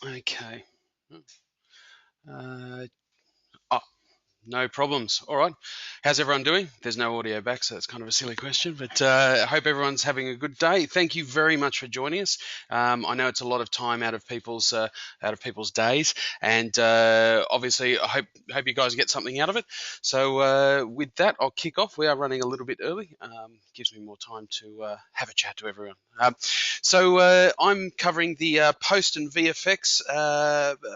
Okay. Oh, no problems. All right. How's everyone doing? There's no audio back, so it's kind of a silly question, but I hope everyone's having a good day. Thank you very much for joining us. I know it's a lot of time out of people's days, and obviously I hope you guys get something out of it. So with that, I'll kick off. We are running a little bit early. Gives me more time to have a chat to everyone. So I'm covering the post and VFX,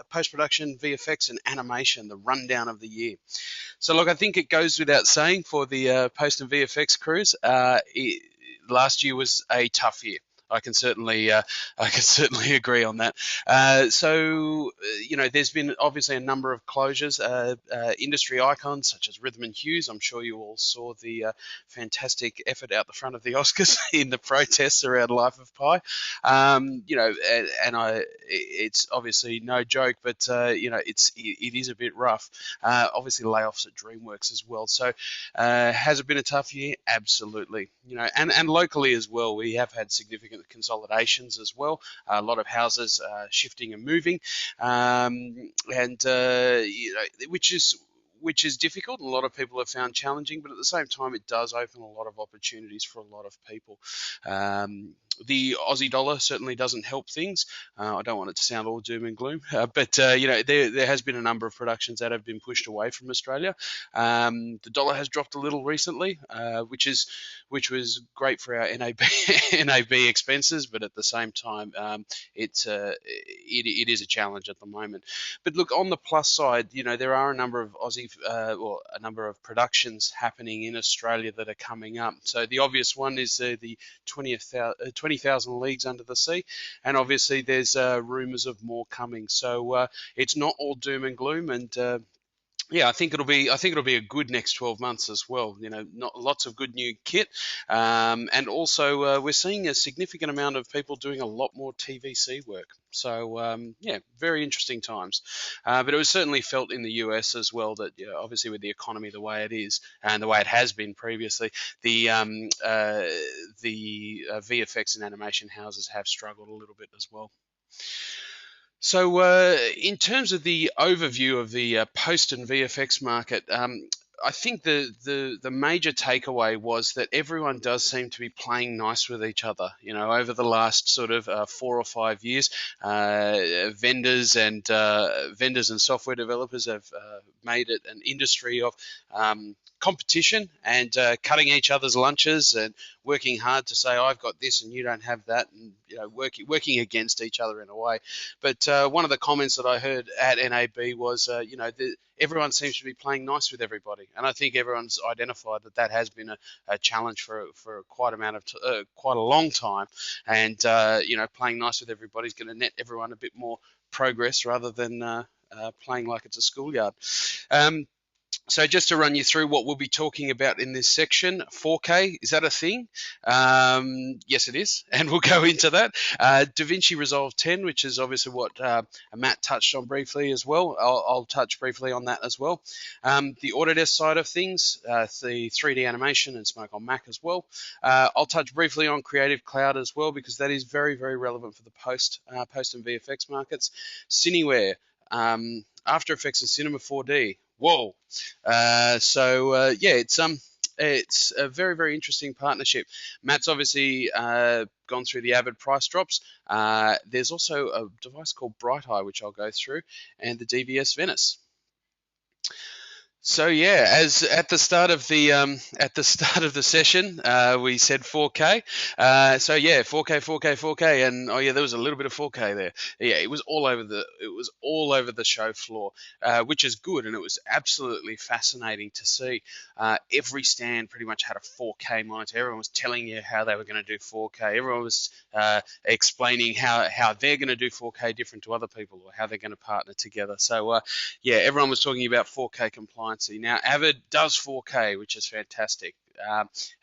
post-production VFX and animation, the rundown of the year. So look, I think it goes without saying for the post and VFX crews, last year was a tough year. I can certainly agree on that. There's been obviously a number of closures. Industry icons such as Rhythm and Hues. I'm sure you all saw the fantastic effort out the front of the Oscars in the protests around Life of Pi. It's obviously no joke, but it is a bit rough. Obviously layoffs at DreamWorks as well. So has it been a tough year? Absolutely. And locally as well, we have had significant consolidations as well. A lot of houses shifting and moving, which is difficult and a lot of people have found challenging, but at the same time it does open a lot of opportunities for a lot of people. The Aussie dollar certainly doesn't help things. I don't want it to sound all doom and gloom, but there has been a number of productions that have been pushed away from Australia. The dollar has dropped a little recently, which was great for our NAB expenses, but at the same time, it is a challenge at the moment. But look, on the plus side, there are a number of a number of productions happening in Australia that are coming up. So the obvious one is the 20,000 Leagues Under the Sea, and obviously there's rumours of more coming. So it's not all doom and gloom, and I think it'll be a good next 12 months as well. Not lots of good new kit, and also we're seeing a significant amount of people doing a lot more TVC work. So very interesting times. But it was certainly felt in the US as well that obviously with the economy the way it is and the way it has been previously, the VFX and animation houses have struggled a little bit as well. So in terms of the overview of the post and VFX market, I think the major takeaway was that everyone does seem to be playing nice with each other. Over the last sort of 4 or 5 years, vendors and software developers have made it an industry of competition and cutting each other's lunches and working hard to say I've got this and you don't have that, and working against each other in a way. But one of the comments that I heard at NAB was everyone seems to be playing nice with everybody, and I think everyone's identified that has been a challenge for quite a long time, and playing nice with everybody is going to net everyone a bit more progress rather than playing like it's a schoolyard. So just to run you through what we'll be talking about in this section, 4K, is that a thing? Yes, it is, and we'll go into that. DaVinci Resolve 10, which is obviously what Matt touched on briefly as well. I'll touch briefly on that as well. The Autodesk side of things, the 3D animation and Smoke on Mac as well. I'll touch briefly on Creative Cloud as well, because that is very, very relevant for the post and VFX markets. Cineware, After Effects and Cinema 4D. Whoa! It's a very, very interesting partnership. Matt's obviously gone through the Avid price drops. There's also a device called Bright Eye, which I'll go through, and the DVS VENICE. So as at the start of the session, we said 4K. 4K, and there was a little bit of 4K there. Yeah, it was all over the show floor, which is good, and it was absolutely fascinating to see. Every stand pretty much had a 4K monitor. Everyone was telling you how they were going to do 4K. Everyone was explaining how they're going to do 4K different to other people, or how they're going to partner together. So everyone was talking about 4K compliance. Now, Avid does 4K, which is fantastic.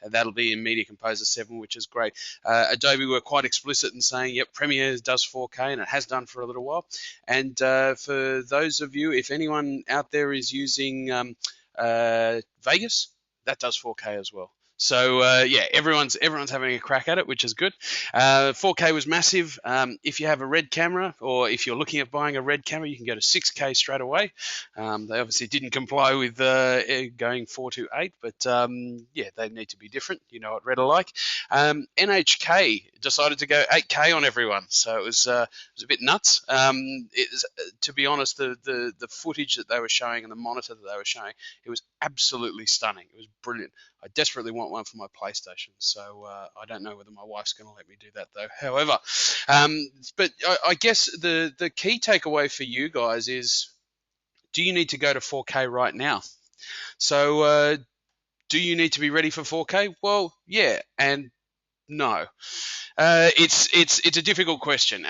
That'll be in Media Composer 7, which is great. Adobe were quite explicit in saying, yep, Premiere does 4K, and it has done for a little while. And for those of you, if anyone out there is using Vegas, that does 4K as well. So yeah, everyone's having a crack at it, which is good. 4K was massive. If you have a red camera, or if you're looking at buying a red camera, you can go to 6K straight away. They obviously didn't comply with going 4 to 8, but yeah, they need to be different. You know what red are like. NHK decided to go 8K on everyone, so it was a bit nuts. To be honest, the footage that they were showing and the monitor that they were showing, it was absolutely stunning. It was brilliant. I desperately want one for my PlayStation, so I don't know whether my wife's going to let me do that though. However, but I guess the key takeaway for you guys is, do you need to go to 4K right now? So do you need to be ready for 4K? Well, yeah, and no. It's a difficult question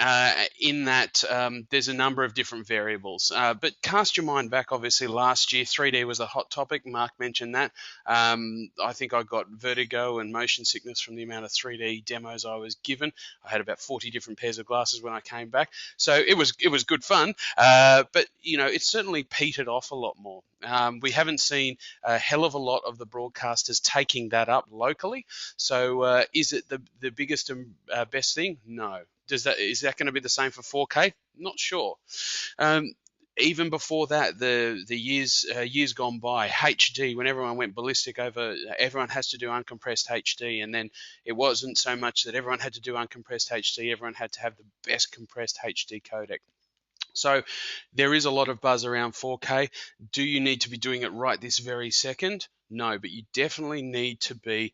in that there's a number of different variables. But cast your mind back. Obviously, last year 3D was a hot topic. Mark mentioned that. I think I got vertigo and motion sickness from the amount of 3D demos I was given. I had about 40 different pairs of glasses when I came back, so it was good fun. But you know, it's certainly petered off a lot more. We haven't seen a hell of a lot of the broadcasters taking that up locally. So is it the biggest and best thing? No. Is that going to be the same for 4K? Not sure. Even before that, the years gone by, HD, when everyone went ballistic over everyone has to do uncompressed HD, and then it wasn't so much that everyone had to do uncompressed HD, everyone had to have the best compressed HD codec. So there is a lot of buzz around 4K. Do you need to be doing it right this very second? No, but you definitely need to be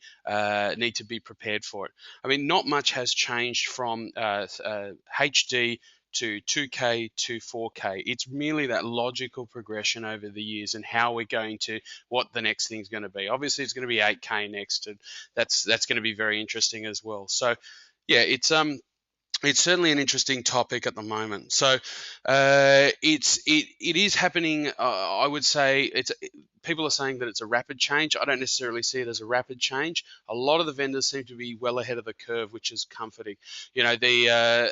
prepared for it. I mean, not much has changed from HD to 2K to 4K. It's merely that logical progression over the years and how we're going to, what the next thing's going to be. Obviously, it's going to be 8K next, and that's going to be very interesting as well. So, yeah, it's certainly an interesting topic at the moment. So it is happening. I would say people are saying that it's a rapid change. I don't necessarily see it as a rapid change. A lot of the vendors seem to be well ahead of the curve, which is comforting. You know, the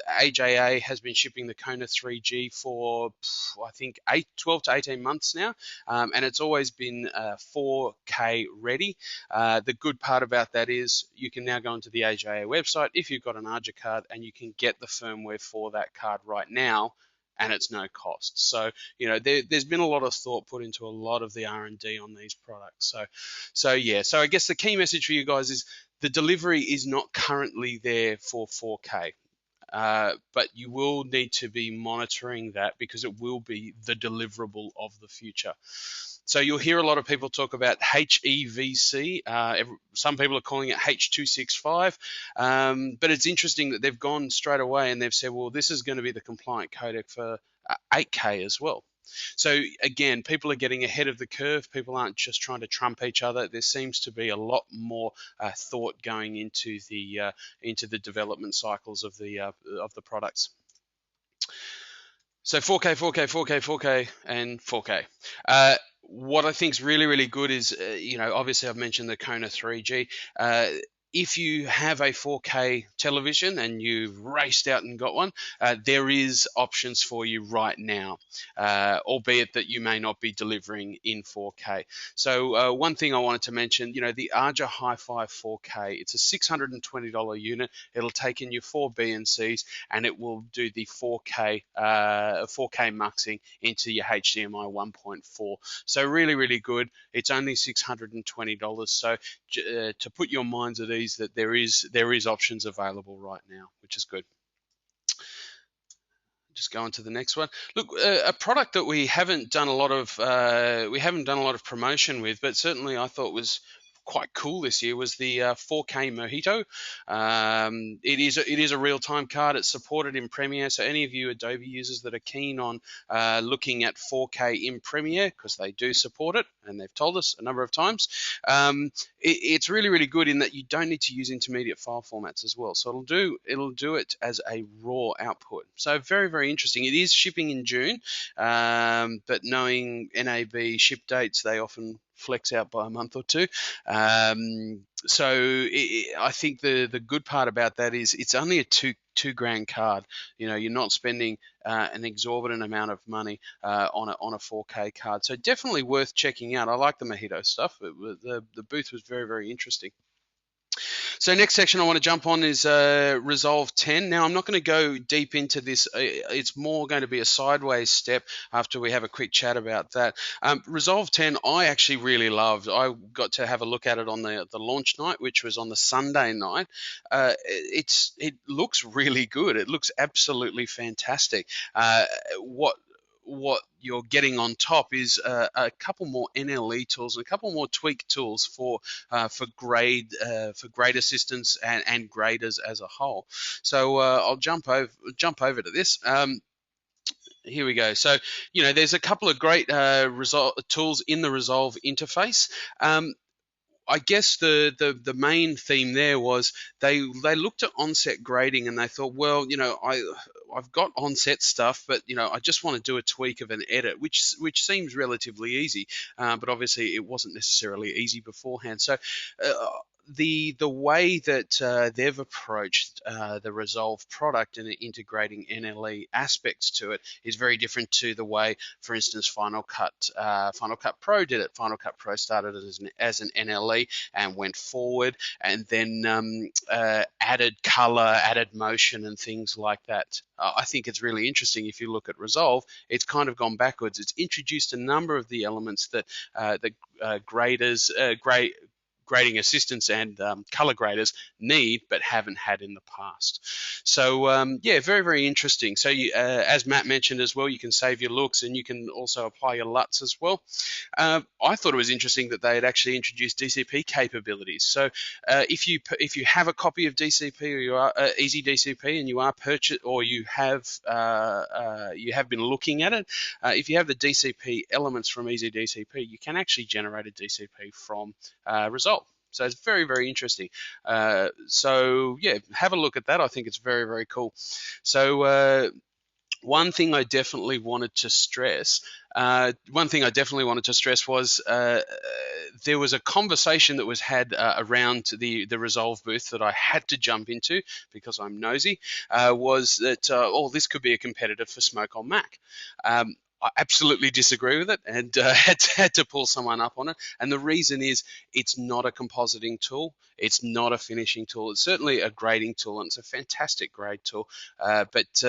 AJA has been shipping the Kona 3G for I think 12 to 18 months now, and it's always been 4K ready. The good part about that is you can now go onto the AJA website if you've got an AJA card, and you can get the firmware for that card right now, and it's no cost. So you know, there's been a lot of thought put into a lot of the R&D on these products. So yeah. So I guess the key message for you guys is the delivery is not currently there for 4K. But you will need to be monitoring that because it will be the deliverable of the future. So you'll hear a lot of people talk about HEVC. Some people are calling it H265. But it's interesting that they've gone straight away and they've said, well, this is going to be the compliant codec for 8K as well. So again, people are getting ahead of the curve. People aren't just trying to trump each other. There seems to be a lot more thought going into the development cycles of the products. So 4K, 4K, 4K, 4K, and 4K. What I think is really, really good is, you know, obviously I've mentioned the Kona 3G. If you have a 4K television and you've raced out and got one, there is options for you right now, albeit that you may not be delivering in 4K. So one thing I wanted to mention, you know, the AJA Hi-Fi 4K, it's a $620 unit. It'll take in your 4 B and Cs, and it will do the 4K muxing into your HDMI 1.4. So really, really good. It's only $620. So to put your minds at ease that there is options available right now, which is good. Just go on to the next one. Look, a product that we haven't done a lot of promotion with, but certainly I thought was quite cool this year was the 4K Mojito. It is a real-time card. It's supported in Premiere, so any of you Adobe users that are keen on looking at 4K in Premiere, because they do support it, and they've told us a number of times, it's really, really good in that you don't need to use intermediate file formats as well. So it'll do it as a raw output. So very, very interesting. It is shipping in June, but knowing NAB ship dates, they often flex out by a month or two. So I think the good part about that is it's only a two grand card. You know, you're not spending an exorbitant amount of money on a 4K card. So definitely worth checking out. I like the Mojito stuff. The booth was very, very interesting. So next section I want to jump on is Resolve 10. Now I'm not going to go deep into this. It's more going to be a sideways step after we have a quick chat about that. Resolve 10 I actually really loved. I got to have a look at it on the launch night, which was on the Sunday night. It looks really good. It looks absolutely fantastic. What you're getting on top is a couple more NLE tools and a couple more tweak tools for grade assistance and graders as a whole. So I'll jump over to this. Here we go. So there's a couple of great tools in the Resolve interface. I guess the main theme there was they looked at onset grading and they thought, well, I've got onset stuff, but I just want to do a tweak of an edit, which seems relatively easy, but obviously it wasn't necessarily easy beforehand. So the way that they've approached the Resolve product and integrating NLE aspects to it is very different to the way, for instance, Final Cut Pro did it. Final Cut Pro started as an NLE and went forward, and then added color, added motion, and things like that. I think it's really interesting. If you look at Resolve, it's kind of gone backwards. It's introduced a number of the elements that grading assistants and color graders need but haven't had in the past. So yeah, very, very interesting. So as Matt mentioned as well, you can save your looks and you can also apply your LUTs as well. I thought it was interesting that they had actually introduced DCP capabilities. So if you have a copy of DCP or you are Easy DCP and you are you have been looking at it, if you have the DCP elements from Easy DCP, you can actually generate a DCP from Resolve. So it's very, very interesting. So yeah, have a look at that. I think it's very, very cool. So one thing I definitely wanted to stress was there was a conversation that was had around the Resolve booth that I had to jump into because I'm nosy, was that, this could be a competitor for Smoke on Mac. I absolutely disagree with it and had to pull someone up on it. And the reason is it's not a compositing tool. It's not a finishing tool. It's certainly a grading tool, and it's a fantastic grade tool. But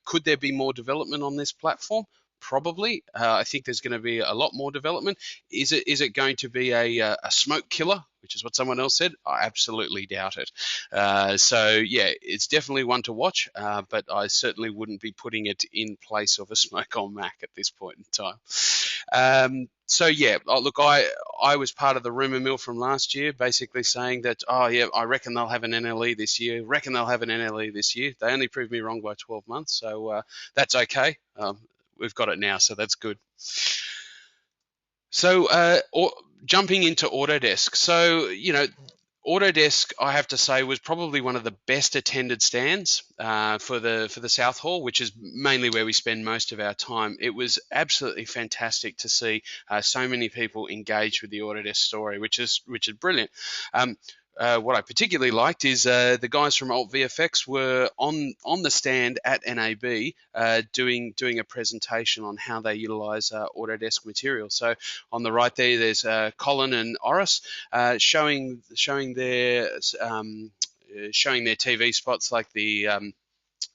could there be more development on this platform? Probably. I think there's going to be a lot more development. Is it going to be a smoke killer, which is what someone else said? I absolutely doubt it. So yeah, it's definitely one to watch, but I certainly wouldn't be putting it in place of a Smoke on Mac at this point in time. So yeah, look, I was part of the rumor mill from last year, basically saying that, I reckon they'll have an NLE this year. They only proved me wrong by 12 months, so that's okay. We've got it now, so that's good. So jumping into Autodesk. So, Autodesk, I have to say, was probably one of the best attended stands for the South Hall, which is mainly where we spend most of our time. It was absolutely fantastic to see so many people engage with the Autodesk story, which is brilliant. What I particularly liked is the guys from Alt VFX were on the stand at NAB doing a presentation on how they utilize Autodesk material. So on the right there's Colin and Oris showing their TV spots like the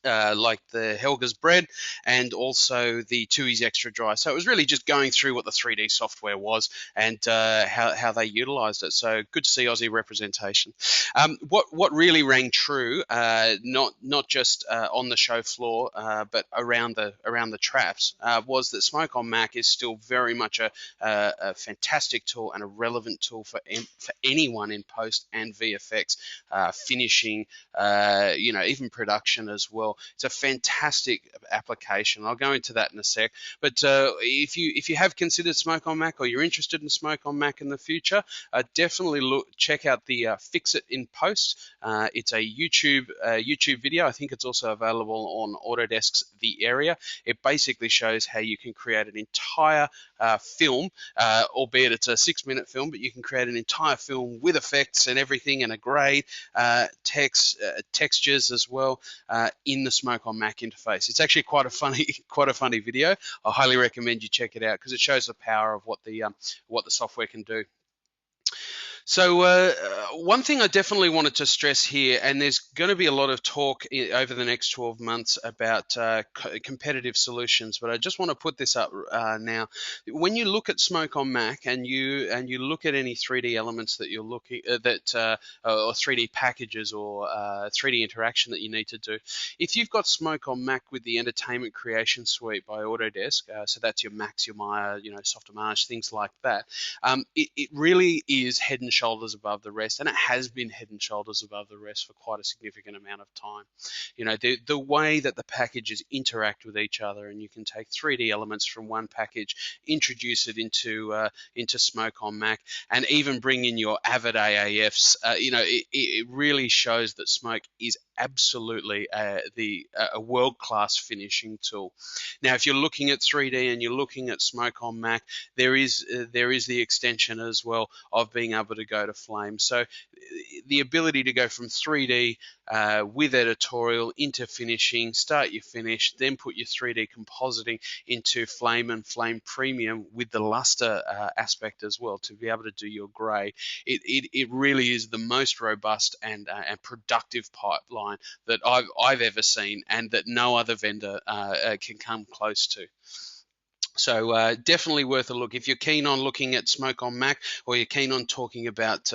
Helga's bread and also the TUI's extra dry. So it was really just going through what the 3D software was and how they utilized it. So good to see Aussie representation. What really rang true, not just on the show floor, but around the traps, was that Smoke on Mac is still very much a fantastic tool and a relevant tool for anyone in post and VFX, finishing, even production as well. It's a fantastic application. I'll go into that in a sec. But if you have considered Smoke on Mac or you're interested in Smoke on Mac in the future, definitely check out the Fix It in Post. It's a YouTube video. I think it's also available on Autodesk's The Area. It basically shows how you can create an entire film, albeit it's a 6-minute film, but you can create an entire film with effects and everything and a grade, textures as well in the Smoke on Mac interface. It's actually quite a funny video. I highly recommend you check it out because it shows the power of what the software can do. So one thing I definitely wanted to stress here, and there's going to be a lot of talk over the next 12 months about competitive solutions, but I just want to put this up now. When you look at Smoke on Mac and you look at any 3D elements that you're looking or 3D packages or 3D interaction that you need to do, if you've got Smoke on Mac with the Entertainment Creation Suite by Autodesk, so that's your Max, your Maya, Softimage, things like that. It really is head and shoulders above the rest, and it has been head and shoulders above the rest for quite a significant amount of time. The way that the packages interact with each other, and you can take 3D elements from one package, introduce it into Smoke on Mac, and even bring in your Avid AAFs. It really shows that Smoke is absolutely a world-class finishing tool. Now, if you're looking at 3D and you're looking at Smoke on Mac, there is the extension as well of being able to go to Flame. So the ability to go from 3D with editorial into finishing, start your finish, then put your 3D compositing into Flame and Flame Premium with the luster aspect as well to be able to do your grey. It really is the most robust and productive pipeline that I've ever seen, and that no other vendor can come close to. So definitely worth a look. If you're keen on looking at Smoke on Mac, or you're keen on talking about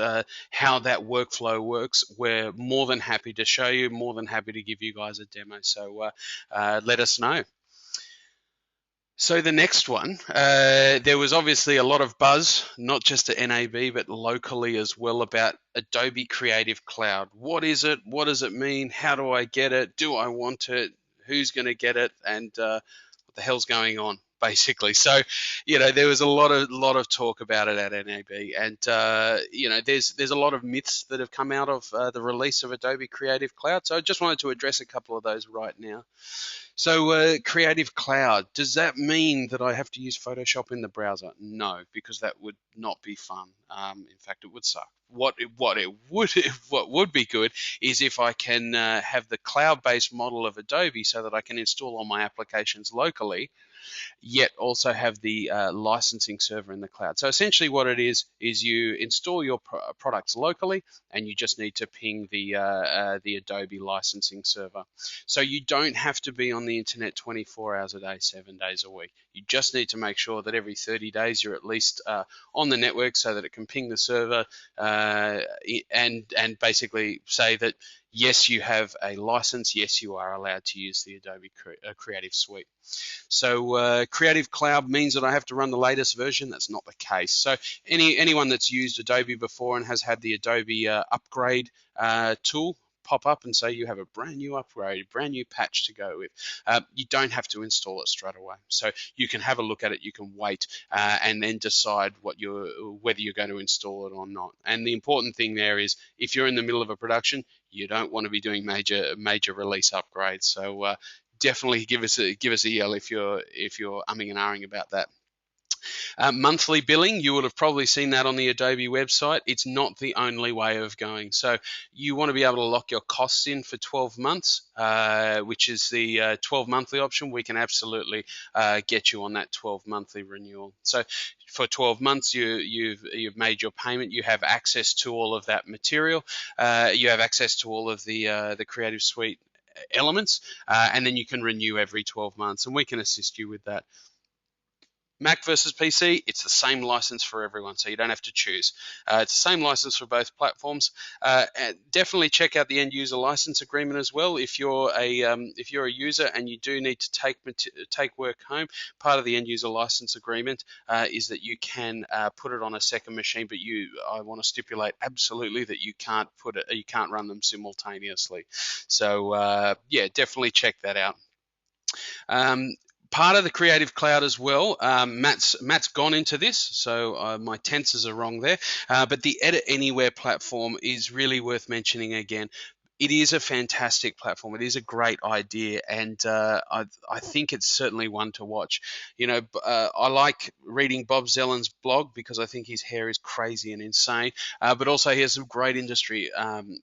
how that workflow works, we're more than happy to show you, more than happy to give you guys a demo. So let us know. So the next one, there was obviously a lot of buzz, not just at NAB, but locally as well, about Adobe Creative Cloud. What is it? What does it mean? How do I get it? Do I want it? Who's going to get it? And what the hell's going on, basically? So, there was a lot of talk about it at NAB, and there's a lot of myths that have come out of the release of Adobe Creative Cloud. So I just wanted to address a couple of those right now. So Creative Cloud, does that mean that I have to use Photoshop in the browser? No, because that would not be fun. In fact, it would suck. What would be good is if I can have the cloud-based model of Adobe so that I can install all my applications locally, yet also have the licensing server in the cloud. So essentially what it is you install your products locally, and you just need to ping the Adobe licensing server. So you don't have to be on the internet 24 hours a day, 7 days a week. You just need to make sure that every 30 days you're at least on the network so that it can ping the server and basically say that, yes, you have a license. Yes, you are allowed to use the Adobe Creative Suite. So Creative Cloud means that I have to run the latest version. That's not the case. So anyone that's used Adobe before and has had the Adobe upgrade tool pop up and say you have a brand new upgrade, brand new patch to go with, you don't have to install it straight away. So you can have a look at it, you can wait, and then decide whether you're going to install it or not. And the important thing there is, if you're in the middle of a production, you don't want to be doing major release upgrades. So definitely give us a yell if you're umming and ahhing about that. Monthly billing, you would have probably seen that on the Adobe website. It's not the only way of going. So you want to be able to lock your costs in for 12 months, which is the 12 monthly option. We can absolutely get you on that 12 monthly renewal. So for 12 months, you've made your payment. You have access to all of that material. You have access to all of the Creative Suite elements, and then you can renew every 12 months, and we can assist you with that. Mac versus PC, it's the same license for everyone, so you don't have to choose. It's the same license for both platforms. Definitely check out the end user license agreement as well. If you're a user and you do need to take work home, part of the end user license agreement is that you can put it on a second machine, but I want to stipulate absolutely that you can't run them simultaneously. So yeah, definitely check that out. Part of the Creative Cloud as well, Matt's gone into this, so my tenses are wrong there, but the Edit Anywhere platform is really worth mentioning again. It is a fantastic platform. It is a great idea, and I think it's certainly one to watch. I like reading Bob Zellen's blog because I think his hair is crazy and insane, but also he has some great industry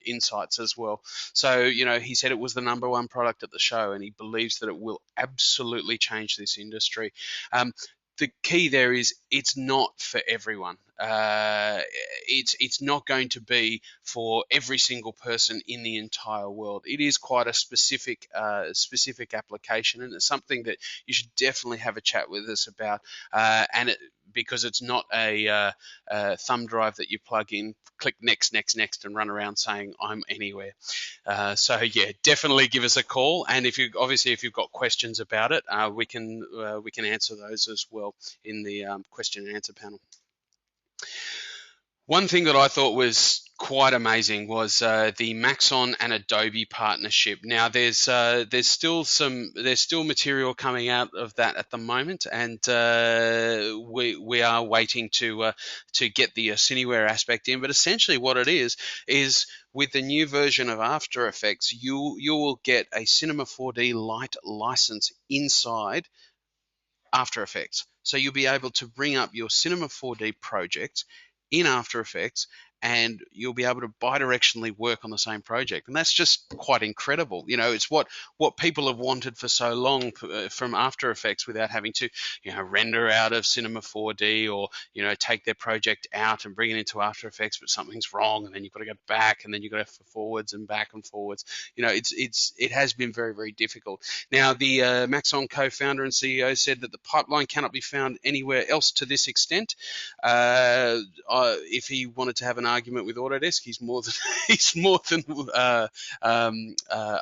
insights as well. So, he said it was the #1 product at the show, and he believes that it will absolutely change this industry. the key there is it's not for everyone. It's not going to be for every single person in the entire world. It is quite a specific application, and it's something that you should definitely have a chat with us about. Because it's not a thumb drive that you plug in, click next, next, next, and run around saying I'm anywhere. So yeah, definitely give us a call, and if you've got questions about it, we can answer those as well in the question and answer panel. One thing that I thought was quite amazing was the Maxon and Adobe partnership. Now there's still material coming out of that at the moment, and we are waiting to get the Cineware aspect in. But essentially, what it is with the new version of After Effects, you will get a Cinema 4D Lite license inside After Effects. So you'll be able to bring up your Cinema 4D project in After Effects, and you'll be able to bidirectionally work on the same project. And that's just quite incredible. You know, it's what people have wanted for so long from After Effects without having to, render out of Cinema 4D or, take their project out and bring it into After Effects, but something's wrong, and then you've got to go back, and then you've got to go forwards and back and forwards. It has been very, very difficult. Now, the Maxon co-founder and CEO said that the pipeline cannot be found anywhere else to this extent. If he wanted to have an argument with Autodesk, he's more than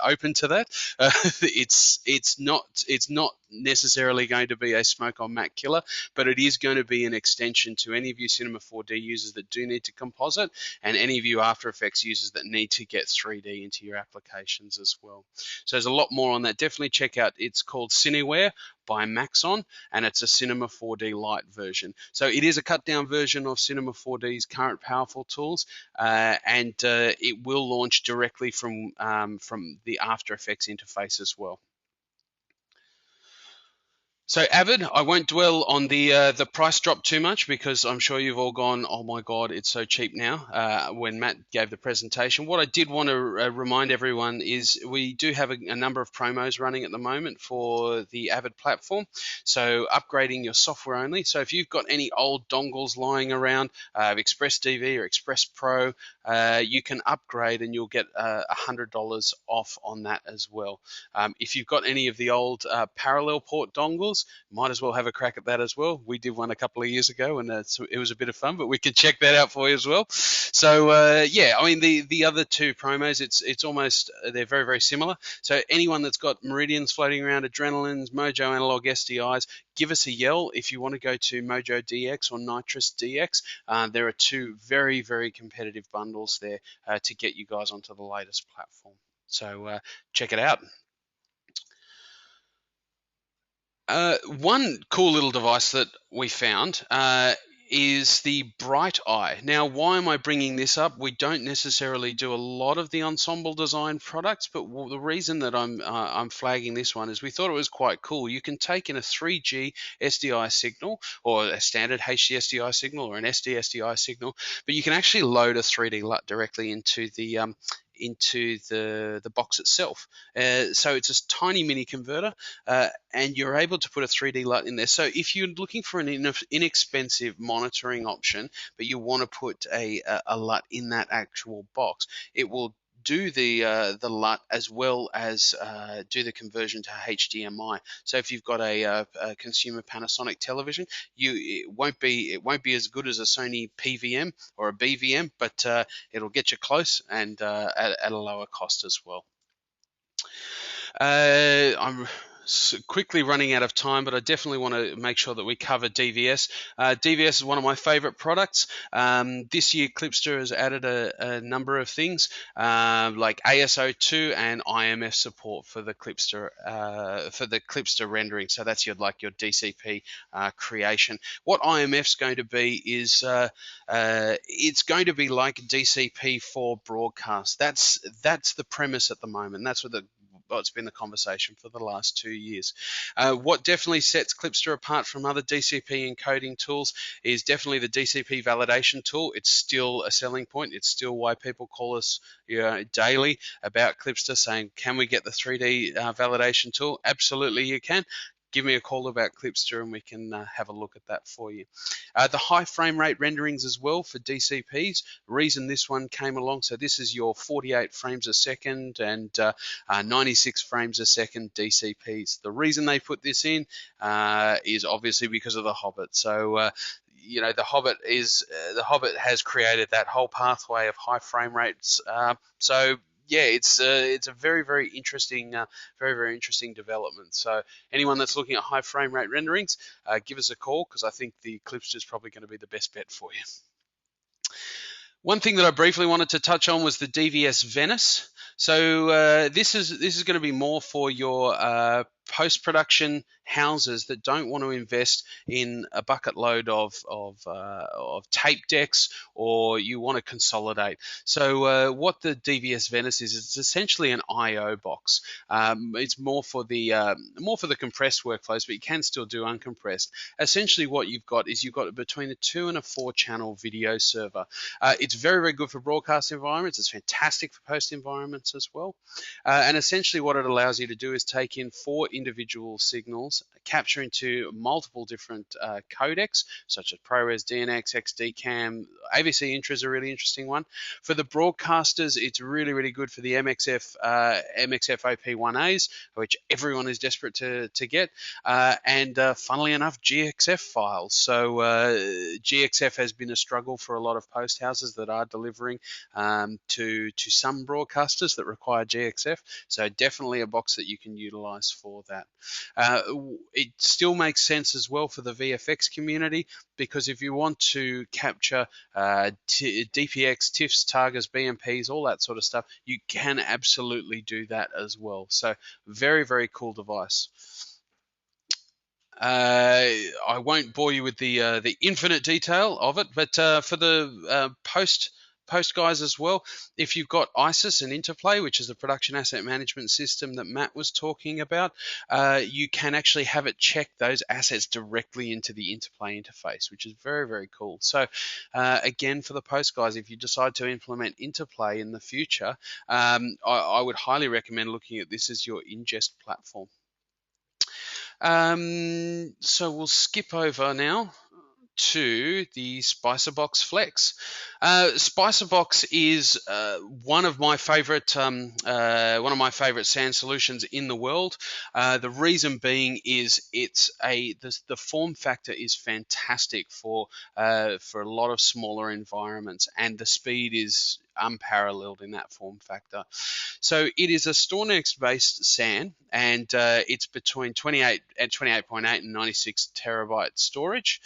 open to that. It's not necessarily going to be a smoke on Mac killer, but it is going to be an extension to any of you Cinema 4D users that do need to composite, and any of you After Effects users that need to get 3D into your applications as well. So there's a lot more on that. Definitely check out. It's called Cineware by Maxon, and it's a Cinema 4D Lite version. So it is a cut down version of Cinema 4D's current powerful tools, and it will launch directly from the After Effects interface as well. So Avid, I won't dwell on the price drop too much, because I'm sure you've all gone, oh my God, it's so cheap now, when Matt gave the presentation. What I did want to remind everyone is we do have a number of promos running at the moment for the Avid platform. So upgrading your software only. So if you've got any old dongles lying around, Express DV or Express Pro, you can upgrade and you'll get $100 off on that as well. If you've got any of the old parallel port dongles, might as well have a crack at that as well. We did one a couple of years ago, and it was a bit of fun, but we can check that out for you as well. So yeah, I mean the other two promos, it's almost, they're very, very similar. So anyone that's got Meridians floating around, Adrenalines, Mojo Analog SDIs, give us a yell if you want to go to Mojo DX or Nitrous DX. There are two very, very competitive bundles there to get you guys onto the latest platform. So check it out. One cool little device that we found is the Bright Eye. Now, why am I bringing this up? We don't necessarily do a lot of the ensemble design products, but the reason that I'm flagging this one is we thought it was quite cool. You can take in a 3G SDI signal, or a standard HD SDI signal, or an SD SDI signal, but you can actually load a 3D LUT directly into the box itself. So it's a tiny mini converter, and you're able to put a 3D LUT in there. So if you're looking for an inexpensive monitoring option, but you want to put a LUT in that actual box, it will do the LUT as well as do the conversion to HDMI. So if you've got a consumer Panasonic television, it won't be as good as a Sony PVM or a BVM, but it'll get you close, and at a lower cost as well. I'm quickly running out of time, but I definitely want to make sure that we cover DVS. DVS is one of my favorite products. This year, Clipster has added a number of things like ASO2 and IMF support for the Clipster rendering. So that's your DCP creation. What IMF's going to be is it's going to be like DCP for broadcast. That's the premise at the moment. That's what it's been the conversation for the last 2 years. What definitely sets Clipster apart from other DCP encoding tools is definitely the DCP validation tool. It's still a selling point. It's still why people call us daily about Clipster, saying, can we get the 3D validation tool? Absolutely you can. give me a call about Clipster and we can have a look at that for you. The high frame rate renderings as well for DCPs. The reason this one came along, so this is your 48 frames a second and 96 frames a second DCPs. The reason they put this in is obviously because of The Hobbit. So you know, The Hobbit has created that whole pathway of high frame rates. So yeah, it's a very interesting development. So anyone that's looking at high frame rate renderings, give us a call, because I think the Clipster is probably going to be the best bet for you. One thing that I briefly wanted to touch on was the DVS VENICE. So this is going to be more for your post-production houses that don't want to invest in a bucket load of tape decks, or you want to consolidate. So what the DVS VENICE is, it's essentially an I/O box. It's more for the compressed workflows, but you can still do uncompressed. Essentially, what you've got is you've got between a 2 and a 4 channel video server. It's very good for broadcast environments. It's fantastic for post environments as well. And essentially, what it allows you to do is take in 4 individual signals, capture into multiple different codecs, such as ProRes, DNX, XDCAM. AVC Intra is a really interesting one. For the broadcasters, it's really good for the MXF OP1As, which everyone is desperate to get, and funnily enough, GXF files. So GXF has been a struggle for a lot of post houses that are delivering to some broadcasters that require GXF. So definitely a box that you can utilize for that. It still makes sense as well for the VFX community, because if you want to capture DPX, TIFFs, Targas, BMPs, all that sort of stuff, you can absolutely do that as well. So very cool device. I won't bore you with the infinite detail of it, but for the post guys as well, if you've got ISIS and Interplay, which is the production asset management system that Matt was talking about, you can actually have it check those assets directly into the Interplay interface, which is very cool. So again, for the post guys, if you decide to implement Interplay in the future, I would highly recommend looking at this as your ingest platform. So we'll skip over now to the SpicerBox Flex. SpicerBox is one of my favorite sand solutions in the world. The reason being is the form factor is fantastic for a lot of smaller environments, and the speed is unparalleled in that form factor. So it is a StoreNext based SAN, and it's between 28.8 and 96 terabyte storage.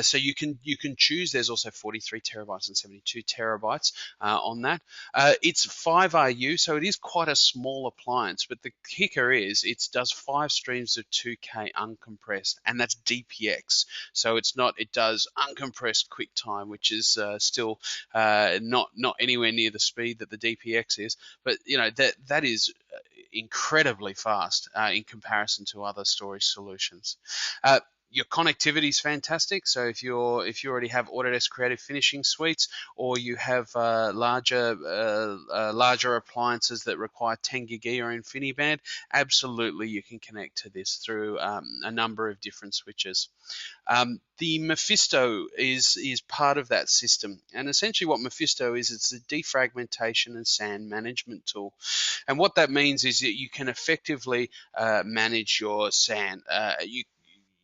So you can choose. There's also 43 terabytes and 72 terabytes on that. It's 5RU, so it is quite a small appliance, but the kicker is it does 5 streams of 2K uncompressed, and that's DPX. So it does uncompressed QuickTime, which is still not anywhere near the speed that the DPX is, but you know that is incredibly fast in comparison to other storage solutions. Your connectivity is fantastic. So if you already have Autodesk Creative Finishing suites, or you have larger appliances that require 10 gig or InfiniBand, absolutely you can connect to this through a number of different switches. The Mephisto is part of that system, and essentially what Mephisto is, it's a defragmentation and SAN management tool. And what that means is that you can effectively manage your SAN.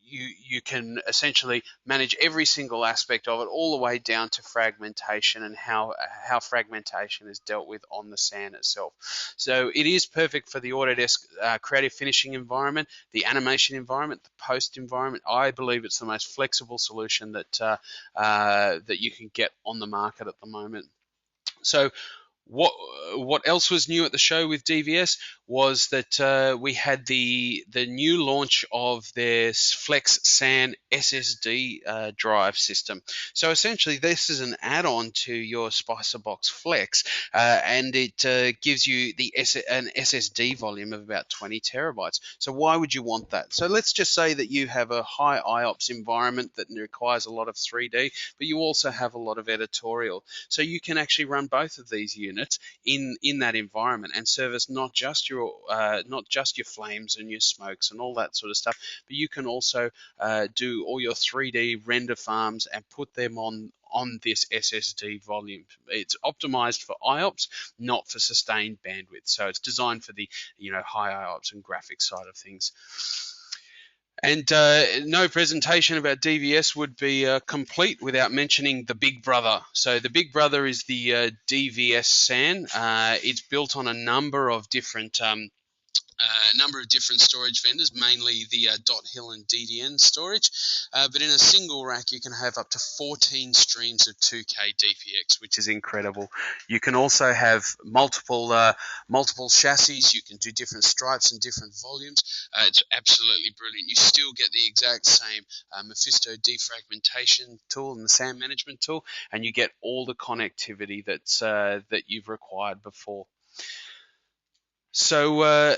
You can essentially manage every single aspect of it, all the way down to fragmentation and how fragmentation is dealt with on the SAN itself. So it is perfect for the Autodesk Creative Finishing environment, the animation environment, the post environment. I believe it's the most flexible solution that you can get on the market at the moment. So what else was new at the show with DVS was that we had the new launch of their Flex SAN SSD drive system. So essentially, this is an add-on to your SpicerBox Flex, and it gives you an SSD volume of about 20 terabytes. So why would you want that? So let's just say that you have a high IOPS environment that requires a lot of 3D, but you also have a lot of editorial. So you can actually run both of these units. units in that environment and service not just your flames and your smokes and all that sort of stuff, but you can also do all your 3D render farms and put them on this SSD volume. It's optimized for IOPS, not for sustained bandwidth. So it's designed for the high IOPS and graphics side of things. And no presentation about DVS would be complete without mentioning the Big Brother. So the Big Brother is the DVS SAN. It's built on a number of different storage vendors, mainly the Dot Hill and DDN storage. But in a single rack, you can have up to 14 streams of 2K DPX, which is incredible. You can also have multiple chassis. You can do different stripes and different volumes. It's absolutely brilliant. You still get the exact same Mephisto defragmentation tool and the SAN management tool, and you get all the connectivity that you've required before. So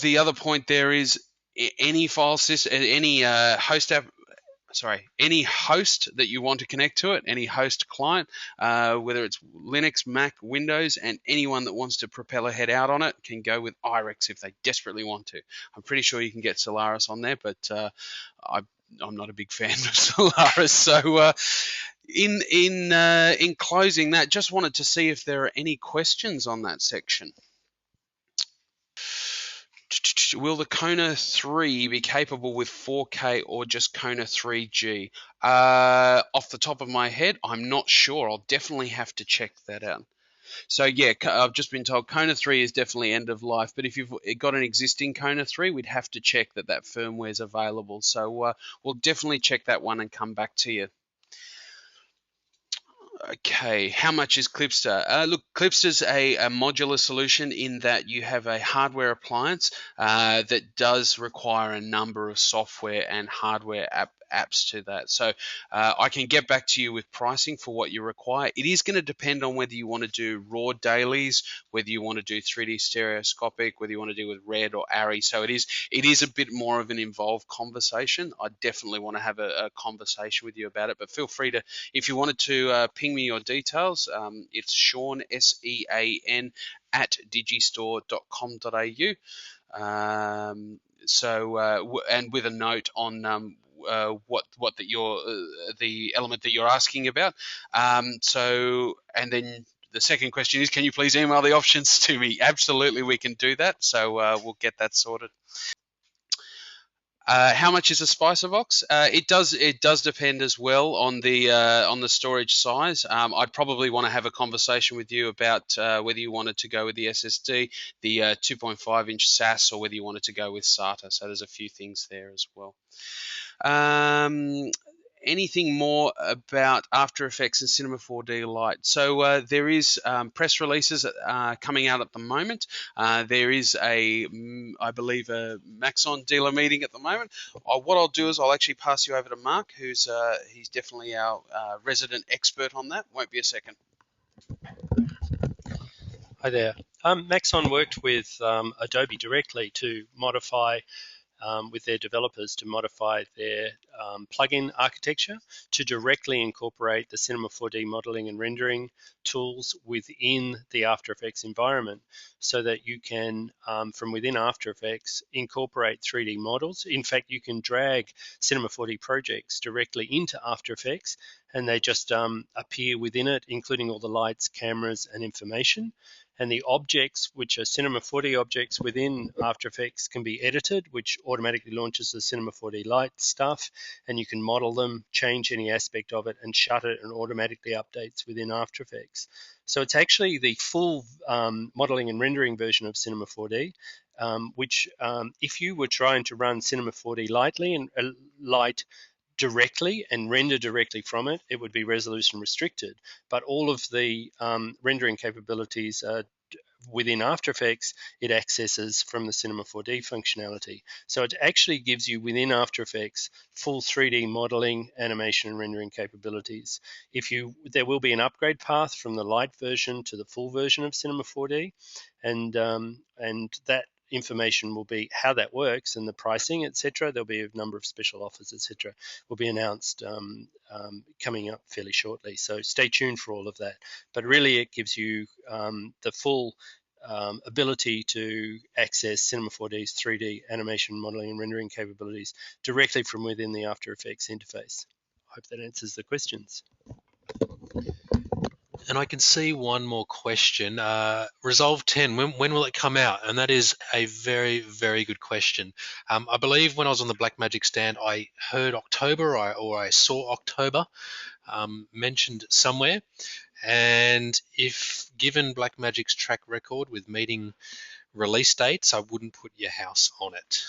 the other point there is any file system, any host that you want to connect to it, any host client, whether it's Linux, Mac, Windows, and anyone that wants to propel ahead out on it can go with IREX if they desperately want to. I'm pretty sure you can get Solaris on there, but I'm not a big fan of Solaris. So in closing that, just wanted to see if there are any questions on that section. Will the Kona 3 be capable with 4K or just Kona 3G? Off the top of my head, I'm not sure. I'll definitely have to check that out. So yeah, I've just been told Kona 3 is definitely end of life. But if you've got an existing Kona 3, we'd have to check that firmware is available. So we'll definitely check that one and come back to you. Okay, how much is Clipster? Look, Clipster's a modular solution in that you have a hardware appliance that does require a number of software and hardware apps to that. So I can get back to you with pricing for what you require. It is going to depend on whether you want to do raw dailies, whether you want to do 3D stereoscopic, whether you want to do with red or ARRI. So it is a bit more of an involved conversation. I definitely want to have a conversation with you about it, but feel free to, if you wanted to ping me your details, it's Sean, SEAN, at digistore.com.au. And with a note on what that you're the element that you're asking about. And then the second question is, can you please email the options to me? Absolutely, we can do that. So we'll get that sorted. How much is a SpicerVox? It does depend as well on the storage size. I'd probably want to have a conversation with you about whether you wanted to go with the SSD, the 2.5-inch SAS, or whether you wanted to go with SATA. So there's a few things there as well. Anything more about After Effects and Cinema 4D Lite? So there is press releases coming out at the moment. There is I believe, a Maxon dealer meeting at the moment. What I'll do is I'll actually pass you over to Mark, he's definitely our resident expert on that. Won't be a second. Hi there. Maxon worked with Adobe directly to modify with their developers to modify their plugin architecture to directly incorporate the Cinema 4D modeling and rendering tools within the After Effects environment, so that you can, from within After Effects, incorporate 3D models. In fact, you can drag Cinema 4D projects directly into After Effects, and they just appear within it, including all the lights, cameras, and information. And the objects, which are Cinema 4D objects within After Effects, can be edited, which automatically launches the Cinema 4D Lite stuff, and you can model them, change any aspect of it, and shut it, and automatically updates within After Effects. So it's actually the full modeling and rendering version of Cinema 4D, which if you were trying to run Cinema 4D Lite directly and render directly from it, it would be resolution restricted. But all of the rendering capabilities are within After Effects, it accesses from the Cinema 4D functionality. So it actually gives you within After Effects full 3D modeling, animation, and rendering capabilities. There will be an upgrade path from the light version to the full version of Cinema 4D, and that information will be how that works and the pricing, etc. There'll be a number of special offers, etc. will be announced coming up fairly shortly. So stay tuned for all of that. But really, it gives you the full ability to access Cinema 4D's 3D animation modeling and rendering capabilities directly from within the After Effects interface. I hope that answers the questions. And I can see one more question. Resolve 10, when will it come out? And that is a very, very good question. I believe when I was on the Blackmagic stand, I heard October or I saw October mentioned somewhere. And if given Blackmagic's track record with meeting release dates, I wouldn't put your house on it.